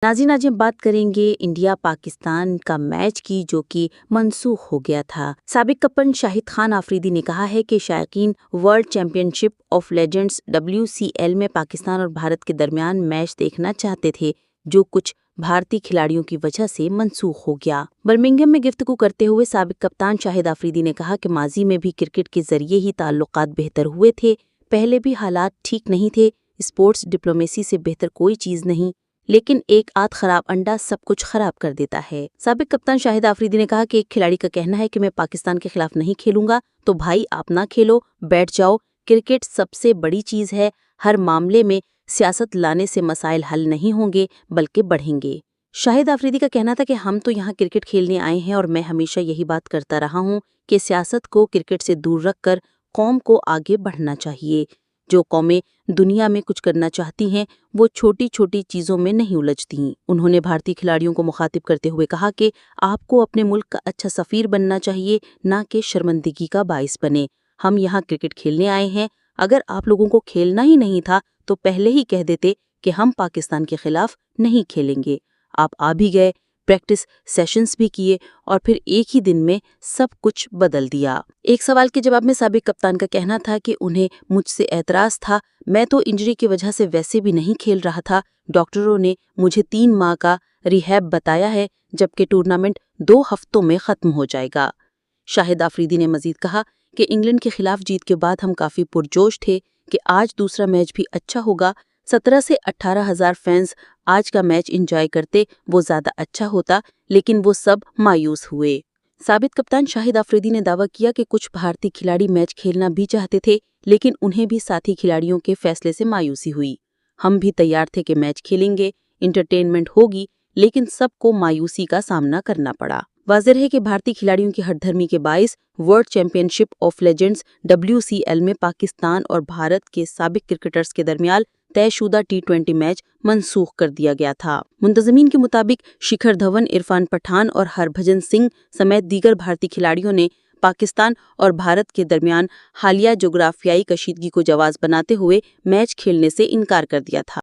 नाज़रीन, आज हम बात करेंगे इंडिया पाकिस्तान का मैच की, जो कि मनसूख हो गया था। साबिक कप्तान शाहिद खान आफरीदी ने कहा है कि शायकीन world championship of legends WCL में पाकिस्तान और भारत के दरमियान मैच देखना चाहते थे, जो कुछ भारतीय खिलाड़ियों की वजह से मनसूख हो गया। बर्मिंघम में गुफ्तगू करते हुए साबिक कप्तान शाहिद आफरीदी ने कहा कि माजी में भी क्रिकेट के जरिए ही ताल्लुकात बेहतर हुए थे, पहले भी हालात ठीक नहीं थे। स्पोर्ट्स डिप्लोमेसी से बेहतर कोई चीज नहीं, लेकिन एक आध खराब अंडा सब कुछ खराब कर देता है। साबिक कप्तान शाहिद आफरीदी ने कहा कि एक खिलाड़ी का कहना है कि मैं पाकिस्तान के खिलाफ नहीं खेलूंगा, तो भाई आप ना खेलो, बैठ जाओ। क्रिकेट सबसे बड़ी चीज है। हर मामले में सियासत लाने से मसाइल हल नहीं होंगे बल्कि बढ़ेंगे। शाहिद आफरीदी का कहना था कि हम तो यहाँ क्रिकेट खेलने आए हैं और मैं हमेशा यही बात करता रहा हूँ कि सियासत को क्रिकेट से दूर रखकर कौम को आगे बढ़ना चाहिए। जो कौमें दुनिया में कुछ करना चाहती हैं वो छोटी छोटी चीज़ों में नहीं उलझती। उन्होंने भारतीय खिलाड़ियों को मुखातिब करते हुए कहा कि आपको अपने मुल्क का अच्छा सफ़ीर बनना चाहिए, ना कि शर्मिंदगी का बाइस बने। हम यहाँ क्रिकेट खेलने आए हैं। अगर आप लोगों को खेलना ही नहीं था तो पहले ही कह देते कि हम पाकिस्तान के खिलाफ नहीं खेलेंगे। आप आ भी गए, प्रैक्टिस सेशंस भी किए और फिर एक ही दिन में सब कुछ बदल दिया। एक सवाल के जवाब में साबिक कप्तान का कहना था कि उन्हें मुझसे एतराज़ था। मैं तो इंजरी की वजह से वैसे भी नहीं खेल रहा था। डॉक्टरों ने मुझे 3 माह का रिहैब बताया है, जबकि टूर्नामेंट 2 हफ्तों में ख़त्म हो जाएगा। शाहिद आफरीदी ने मजीद कहा कि इंग्लैंड के खिलाफ जीत के बाद हम काफ़ी पुरजोश थे कि आज दूसरा मैच भी अच्छा होगा। 17 से 18 हज़ार फैंस आज का मैच एंजॉय करते, वो ज़्यादा अच्छा होता, लेकिन वो सब मायूस हुए। साबिक कप्तान शाहिद आफरीदी ने दावा किया कि कुछ भारतीय खिलाड़ी मैच खेलना भी चाहते थे, लेकिन उन्हें भी साथी खिलाड़ियों के फैसले से मायूसी हुई। हम भी तैयार थे कि मैच खेलेंगे, इंटरटेनमेंट होगी, लेकिन सबको मायूसी का सामना करना पड़ा। वाज़ेह है कि भारतीय खिलाड़ियों की हठधर्मी के बाइस world championship of legends WCL में पाकिस्तान और भारत के साबिक क्रिकेटर्स के दरमियान तयशुदा T20 मैच मनसूख कर दिया गया था। मुंतज़मीन के मुताबिक शिखर धवन, इरफान पठान और हरभजन सिंह समेत दीगर भारतीय खिलाड़ियों ने पाकिस्तान और भारत के दरमियान हालिया जोग्राफियाई कशीदगी को जवाब बनाते हुए मैच खेलने से इनकार कर दिया था।